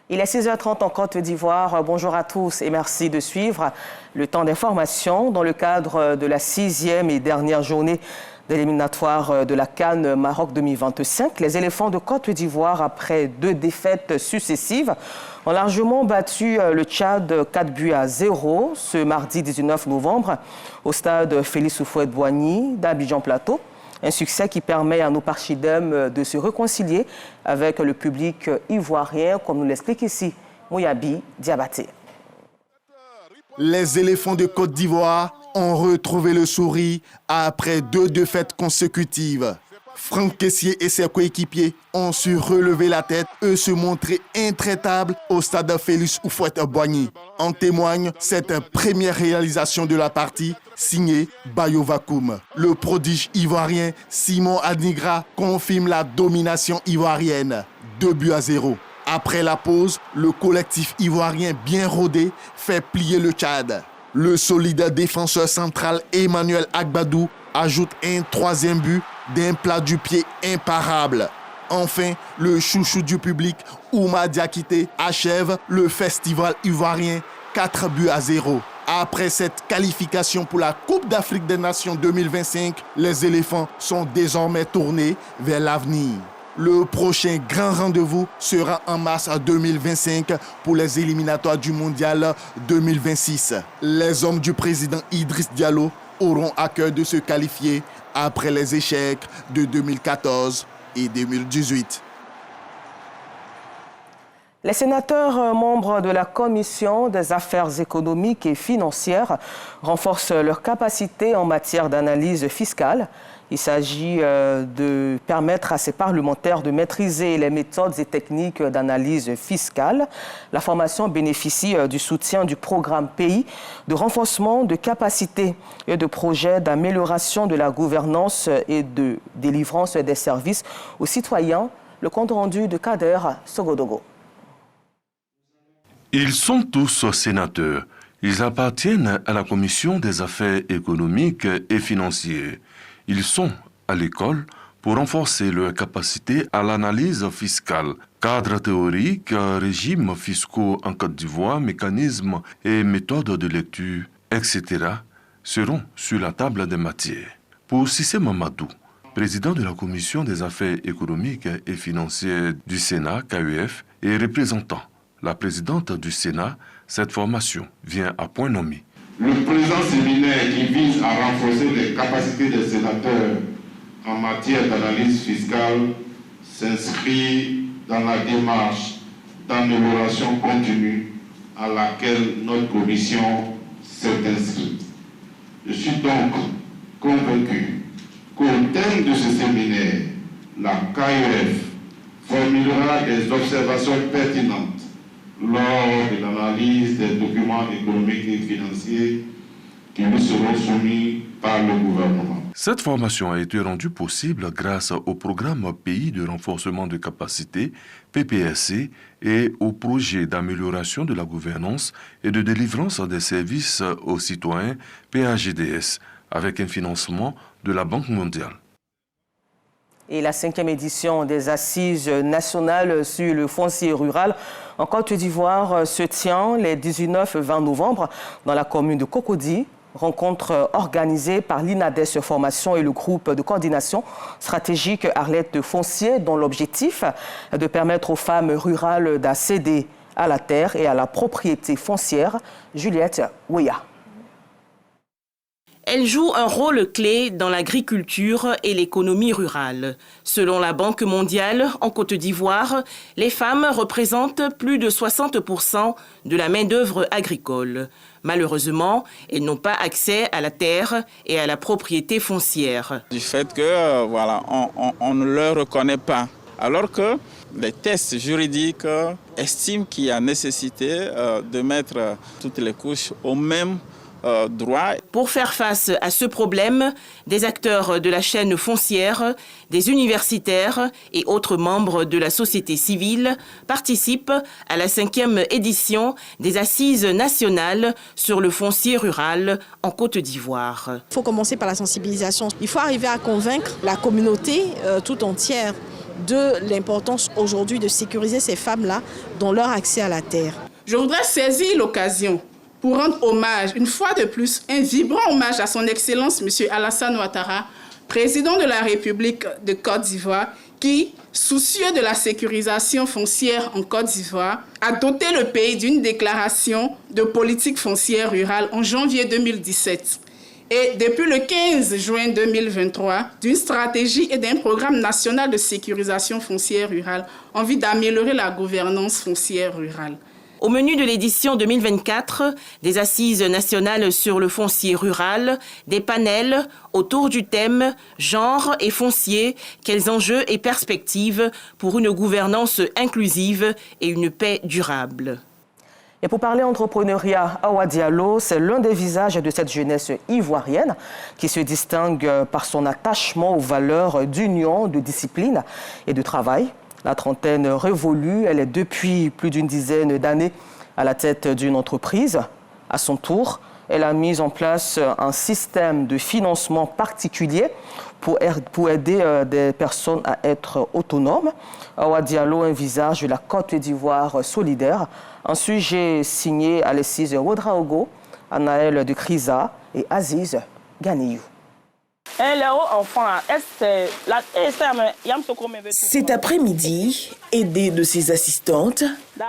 Il est 6h30 en Côte d'Ivoire. Bonjour à tous et merci de suivre le temps d'information dans le cadre de la 6e et dernière journée d'éliminatoire de la CAN Maroc 2025. Les éléphants de Côte d'Ivoire, après 2 défaites successives, ont largement battu le Tchad 4-0 ce mardi 19 novembre au stade Félix Houphouët-Boigny d'Abidjan Plateau. Un succès qui permet à nos Parchidem de se réconcilier avec le public ivoirien, comme nous l'explique ici Mouyabi Diabaté. Les éléphants de Côte d'Ivoire ont retrouvé le sourire après 2 défaites consécutives. Franck Kessié et ses coéquipiers ont su relever la tête et se montrer intraitables au stade Félix Houphouët-Boigny. En témoigne cette première réalisation de la partie signée Bayo Vakoum. Le prodige ivoirien Simon Adingra confirme la domination ivoirienne. 2-0. Après la pause, le collectif ivoirien bien rodé fait plier le Tchad. Le solide défenseur central Emmanuel Agbadou ajoute un 3e but d'un plat du pied imparable. Enfin, le chouchou du public, Ouma Diakité, achève le festival ivoirien 4-0. Après cette qualification pour la Coupe d'Afrique des Nations 2025, les éléphants sont désormais tournés vers l'avenir. Le prochain grand rendez-vous sera en mars 2025 pour les éliminatoires du Mondial 2026. Les hommes du président Idriss Diallo auront à cœur de se qualifier après les échecs de 2014 et 2018. Les sénateurs membres de la Commission des affaires économiques et financières renforcent leur capacité en matière d'analyse fiscale. Il s'agit de permettre à ces parlementaires de maîtriser les méthodes et techniques d'analyse fiscale. La formation bénéficie du soutien du programme Pays de renforcement de capacités et de projets d'amélioration de la gouvernance et de délivrance des services aux citoyens. Le compte rendu de Kader Sogodogo. Ils sont tous sénateurs. Ils appartiennent à la Commission des affaires économiques et financières. Ils sont à l'école pour renforcer leur capacité à l'analyse fiscale, cadre théorique, régimes fiscaux en Côte d'Ivoire, mécanismes et méthodes de lecture, etc. seront sur la table des matières. Pour Cissé Mamadou, président de la Commission des affaires économiques et financières du Sénat, KEF, et représentant la présidente du Sénat, cette formation vient à point nommé. Le présent séminaire qui vise à renforcer les capacités des sénateurs en matière d'analyse fiscale s'inscrit dans la démarche d'amélioration continue à laquelle notre commission s'est inscrite. Je suis donc convaincu qu'au terme de ce séminaire, la KEF formulera des observations pertinentes lors de l'analyse des documents économiques et financiers qui nous seront soumis par le gouvernement. Cette formation a été rendue possible grâce au programme Pays de renforcement de capacité, PPSC, et au projet d'amélioration de la gouvernance et de délivrance des services aux citoyens, PAGDS, avec un financement de la Banque mondiale. Et la 5e édition des Assises nationales sur le foncier rural en Côte d'Ivoire se tient les 19 et 20 novembre dans la commune de Cocody. Rencontre organisée par l'INADES Formation et le groupe de coordination stratégique Arlette Foncier, dont l'objectif est de permettre aux femmes rurales d'accéder à la terre et à la propriété foncière. Juliette Ouya. Elle joue un rôle clé dans l'agriculture et l'économie rurale. Selon la Banque mondiale, en Côte d'Ivoire, les femmes représentent plus de 60% de la main-d'œuvre agricole. Malheureusement, elles n'ont pas accès à la terre et à la propriété foncière. Du fait que, on ne le reconnaît pas. Alors que les tests juridiques estiment qu'il y a nécessité de mettre toutes les couches au même droit. Pour faire face à ce problème, des acteurs de la chaîne foncière, des universitaires et autres membres de la société civile participent à la 5e édition des Assises nationales sur le foncier rural en Côte d'Ivoire. Il faut commencer par la sensibilisation. Il faut arriver à convaincre la communauté tout entière de l'importance aujourd'hui de sécuriser ces femmes-là dans leur accès à la terre. Je voudrais saisir l'occasion pour rendre hommage, une fois de plus, un vibrant hommage à son Excellence M. Alassane Ouattara, président de la République de Côte d'Ivoire, qui, soucieux de la sécurisation foncière en Côte d'Ivoire, a doté le pays d'une déclaration de politique foncière rurale en janvier 2017. Et depuis le 15 juin 2023, d'une stratégie et d'un programme national de sécurisation foncière rurale en vue d'améliorer la gouvernance foncière rurale. Au menu de l'édition 2024, des assises nationales sur le foncier rural, des panels autour du thème « Genre et foncier, quels enjeux et perspectives pour une gouvernance inclusive et une paix durable ». Et pour parler entrepreneuriat, Awa Diallo, c'est l'un des visages de cette jeunesse ivoirienne qui se distingue par son attachement aux valeurs d'union, de discipline et de travail. La trentaine révolue, elle est depuis plus d'une dizaine d'années à la tête d'une entreprise. À son tour, elle a mis en place un système de financement particulier pour aider des personnes à être autonomes. Awa Diallo envisage la Côte d'Ivoire solidaire, un sujet signé Alexis Ouedraogo, Anaël de Crisa et Aziz Ganiyou. Cet après-midi, aidée de ses assistantes,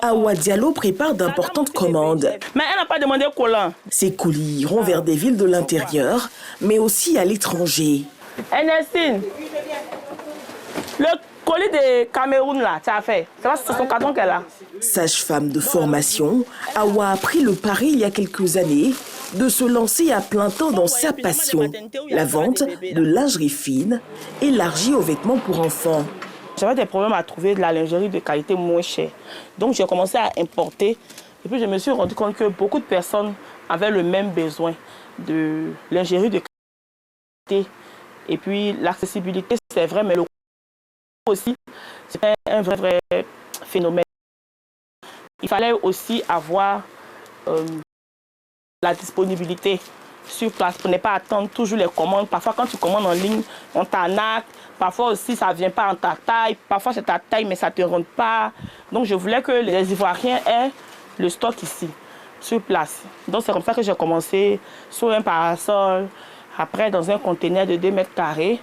Awa Diallo prépare d'importantes commandes. Mais elle n'a pas demandé collant. Ces colis iront vers des villes de l'intérieur, mais aussi à l'étranger. Ernestine, le colis de Cameroun là, tu as fait. C'est son carton qu'elle a. Sage-femme de formation, Awa a pris le pari il y a quelques années de se lancer à plein temps dans sa passion, la vente de lingerie fine, élargie aux vêtements pour enfants. J'avais des problèmes à trouver de la lingerie de qualité moins chère. Donc j'ai commencé à importer. Et puis je me suis rendu compte que beaucoup de personnes avaient le même besoin de lingerie de qualité. Et puis l'accessibilité, c'est vrai, mais le coût aussi, c'est un vrai phénomène. Il fallait aussi avoir la disponibilité sur place pour ne pas attendre toujours les commandes. Parfois, quand tu commandes en ligne, on t'arnaque. Parfois aussi, ça ne vient pas en ta taille. Parfois, c'est ta taille, mais ça ne te rentre pas. Donc, je voulais que les Ivoiriens aient le stock ici, sur place. Donc, c'est comme ça que j'ai commencé sur un parasol, après dans un conteneur de 2 mètres carrés.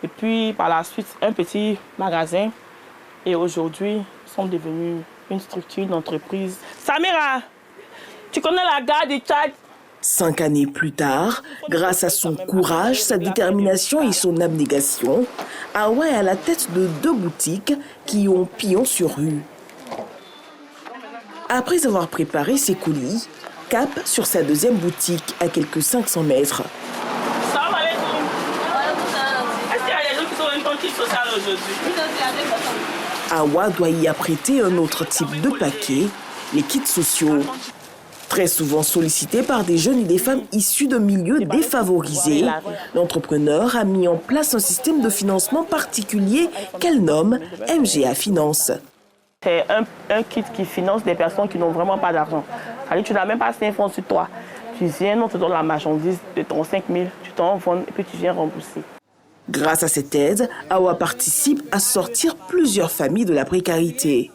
Et puis, par la suite, un petit magasin. Et aujourd'hui, nous sommes devenus une structure, une entreprise. Samira, tu connais la gare du Tchad? 5 années plus tard, grâce à son courage, sa détermination et son abnégation, Awa est à la tête de 2 boutiques qui ont pignon sur rue. Après avoir préparé ses colis, cap sur sa 2e boutique à quelques 500 mètres. Salam alaikum. Est-ce qu'il y a des gens qui sont un compte social aujourd'hui? Awa doit y apprêter un autre type de paquet, les kits sociaux. Très souvent sollicité par des jeunes et des femmes issus de milieux défavorisés, l'entrepreneur a mis en place un système de financement particulier qu'elle nomme MGA Finance. C'est un kit qui finance des personnes qui n'ont vraiment pas d'argent. Tu n'as même pas 5 francs sur toi. Tu viens, on te donne la marchandise de ton 5 000, tu t'en vends et puis tu viens rembourser. Grâce à cette aide, Awa participe à sortir plusieurs familles de la précarité.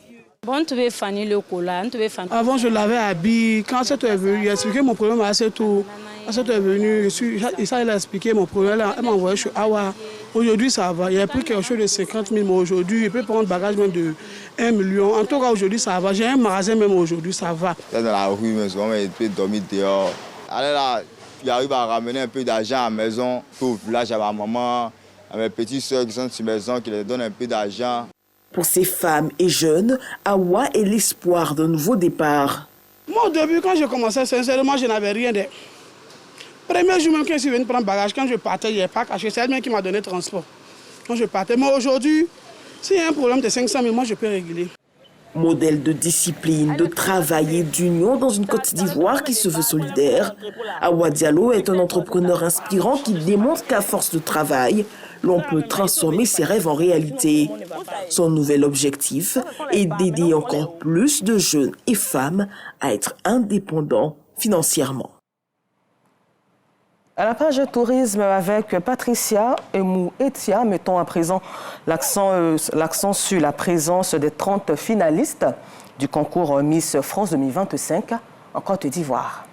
Avant, je l'avais habillé. Quand Assetou est venu, j'ai expliqué mon problème à Assetou. Assetou est venu, il a expliqué mon problème. Elle m'a envoyé chez Awa. Aujourd'hui, ça va. Il a pris quelque chose de 50 000, mais aujourd'hui, il peut prendre bagage même de 1 million. En tout cas, aujourd'hui, ça va. J'ai un magasin même aujourd'hui, ça va. Dans la rue, mais souvent, il peut dormir dehors. Allez là, il arrive à ramener un peu d'argent à la maison, au village à ma maman, à mes petites soeurs qui sont sur la maison, qui leur donnent un peu d'argent. Pour ces femmes et jeunes, Awa est l'espoir d'un nouveau départ. Moi, au début, quand j'ai commencé, sincèrement, je n'avais rien de... Premier jour même quand je suis venu prendre bagage, quand je partais, il n'y avait pas caché. C'est elle-même qui m'a donné transport. Quand je partais. Mais aujourd'hui, s'il y a un problème de 500 000, moi, je peux réguler. Modèle de discipline, de travail et d'union dans une Côte d'Ivoire qui se veut solidaire, Awa Diallo est un entrepreneur inspirant qui démontre qu'à force de travail, l'on peut transformer ses rêves en réalité. Son nouvel objectif est d'aider encore plus de jeunes et femmes à être indépendants financièrement. À la page tourisme avec Patricia Emou-Etia, mettons à présent l'accent sur la présence des 30 finalistes du concours Miss France 2025 en Côte d'Ivoire.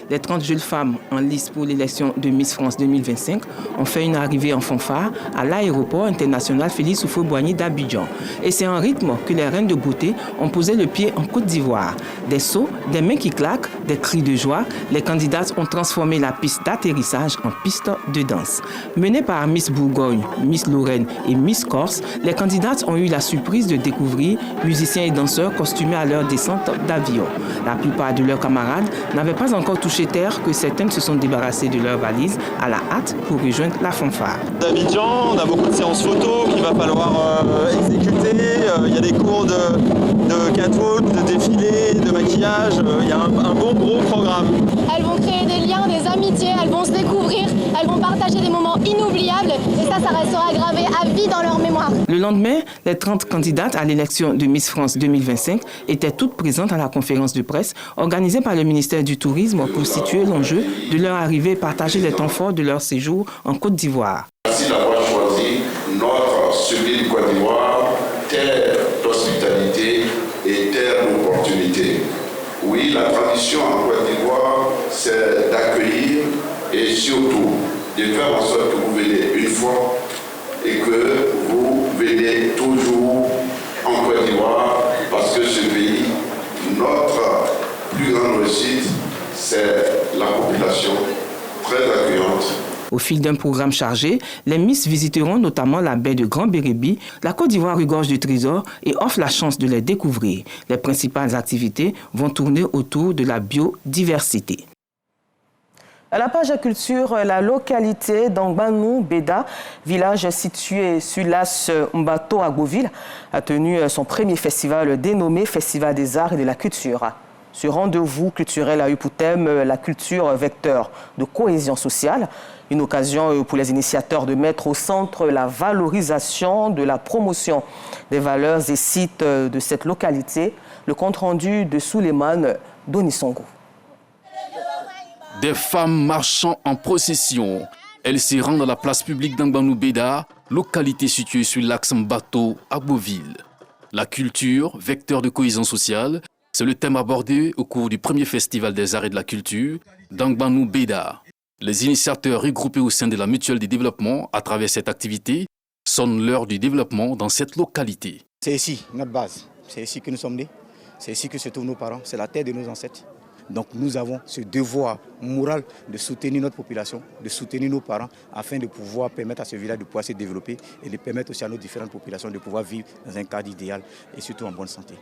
Les 30 jeunes femmes en lice pour l'élection de Miss France 2025 ont fait une arrivée en fanfare à l'aéroport international Félix Houphouët-Boigny d'Abidjan. Et c'est en rythme que les reines de beauté ont posé le pied en Côte d'Ivoire. Des sauts, des mains qui claquent, des cris de joie, les candidates ont transformé la piste d'atterrissage en piste de danse. Menées par Miss Bourgogne, Miss Lorraine et Miss Corse, les candidates ont eu la surprise de découvrir musiciens et danseurs costumés à leur descente d'avion. La plupart de leurs camarades n'avaient pas encore touché terre que certaines se sont débarrassées de leurs valises à la hâte pour rejoindre la fanfare. D'Abidjan, on a beaucoup de séances photos qu'il va falloir exécuter. Il y a des cours de catwalk, de défilé, de maquillage. Il y a un bon gros programme. Elles vont créer des liens, des amitiés, elles vont se découvrir, elles vont partager des moments inoubliables et ça restera gravé à vie dans leur mémoire. Le lendemain, les 30 candidates à l'élection de Miss France 2025 étaient toutes présentes à la conférence de presse organisée par le ministère du Tourisme pour situer l'enjeu de leur arrivée et partager les temps forts de leur séjour en Côte d'Ivoire. Merci d'avoir choisi notre sublime Côte d'Ivoire, terre d'hospitalité et terre d'opportunité. Oui, la tradition en Côte d'Ivoire, c'est d'accueillir et surtout de faire en sorte que vous venez une fois et que vous venez toujours en Côte d'Ivoire parce que ce pays, notre plus grande réussite, c'est la population très accueillante. Au fil d'un programme chargé, les Miss visiteront notamment la baie de Grand Bérébi. La Côte d'Ivoire regorge de trésors et offre la chance de les découvrir. Les principales activités vont tourner autour de la biodiversité. À la page culture, la localité d'Angbanou Beda, village situé sur l'as Mbato à Beauville, a tenu son premier festival dénommé Festival des Arts et de la Culture. Ce rendez-vous culturel a eu pour thème la culture vecteur de cohésion sociale, une occasion pour les initiateurs de mettre au centre la valorisation de la promotion des valeurs et sites de cette localité. Le compte-rendu de Souleymane Donisongo. Des femmes marchant en procession. Elles se rendent à la place publique d'Angbanou Beda, localité située sur l'axe Mbato à Beauville. La culture, vecteur de cohésion sociale, c'est le thème abordé au cours du premier festival des arts et de la culture d'Angbanou Beda. Les initiateurs regroupés au sein de la mutuelle du développement à travers cette activité sonnent l'heure du développement dans cette localité. C'est ici notre base, c'est ici que nous sommes nés, c'est ici que se trouvent nos parents, c'est la terre de nos ancêtres. Donc nous avons ce devoir moral de soutenir notre population, de soutenir nos parents afin de pouvoir permettre à ce village de pouvoir se développer et de permettre aussi à nos différentes populations de pouvoir vivre dans un cadre idéal et surtout en bonne santé.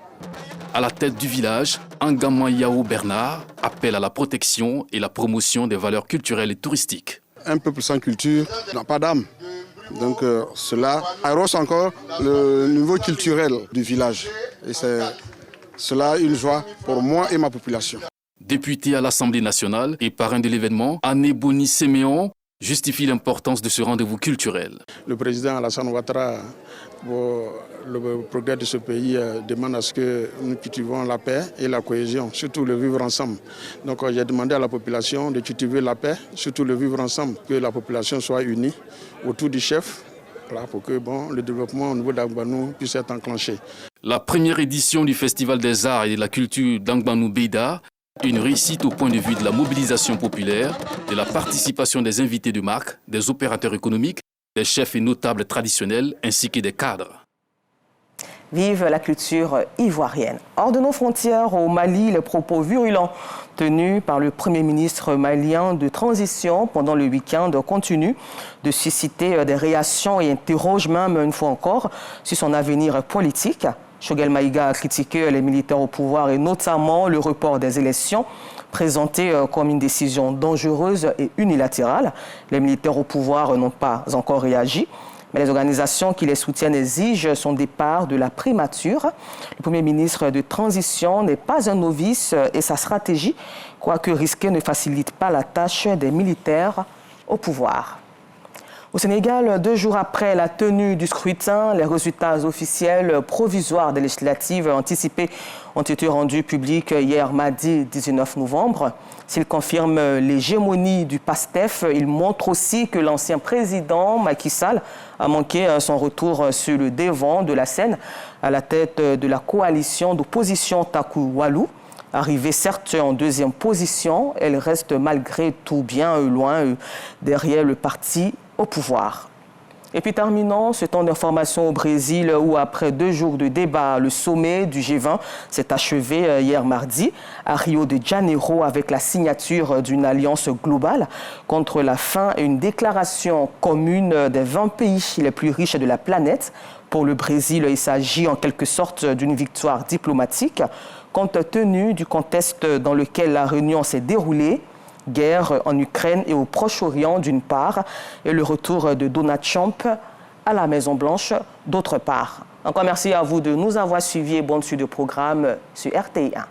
À la tête du village, Angama Yao Bernard appelle à la protection et la promotion des valeurs culturelles et touristiques. Un peuple sans culture n'a pas d'âme. Donc cela arrose encore le niveau culturel du village. Et c'est cela une joie pour moi et ma population. Député à l'Assemblée nationale et parrain de l'événement, Anne Boni Séméon justifie l'importance de ce rendez-vous culturel. Le président Alassane Ouattara, pour le progrès de ce pays, demande à ce que nous cultivons la paix et la cohésion, surtout le vivre ensemble. Donc j'ai demandé à la population de cultiver la paix, surtout le vivre ensemble, que la population soit unie autour du chef, pour que le développement au niveau d'Angbanou puisse être enclenché. La première édition du Festival des Arts et de la Culture d'Angbanou Beda, une réussite au point de vue de la mobilisation populaire, de la participation des invités de marque, des opérateurs économiques, des chefs et notables traditionnels ainsi que des cadres. Vive la culture ivoirienne. Hors de nos frontières, au Mali, les propos virulents tenus par le Premier ministre malien de transition pendant le week-end continuent de susciter des réactions et interrogent même une fois encore sur son avenir politique. Choguel Maïga a critiqué les militaires au pouvoir et notamment le report des élections présenté comme une décision dangereuse et unilatérale. Les militaires au pouvoir n'ont pas encore réagi, mais les organisations qui les soutiennent exigent son départ de la primature. Le Premier ministre de transition n'est pas un novice et sa stratégie, quoique risquée, ne facilite pas la tâche des militaires au pouvoir. Au Sénégal, 2 jours après la tenue du scrutin, les résultats officiels provisoires des législatives anticipées ont été rendus publics hier mardi 19 novembre. S'ils confirment l'hégémonie du PASTEF, ils montrent aussi que l'ancien président Macky Sall a manqué son retour sur le devant de la scène à la tête de la coalition d'opposition Taku Wallu. Arrivée certes en 2e position, elle reste malgré tout bien loin derrière le parti au pouvoir. Et puis terminons ce temps d'information au Brésil où après 2 jours de débat, le sommet du G20 s'est achevé hier mardi à Rio de Janeiro avec la signature d'une alliance globale contre la faim et une déclaration commune des 20 pays les plus riches de la planète. Pour le Brésil, il s'agit en quelque sorte d'une victoire diplomatique compte tenu du contexte dans lequel la réunion s'est déroulée. Guerre en Ukraine et au Proche-Orient d'une part, et le retour de Donald Trump à la Maison-Blanche d'autre part. Encore merci à vous de nous avoir suivis et bonne suite de programme sur RTI1.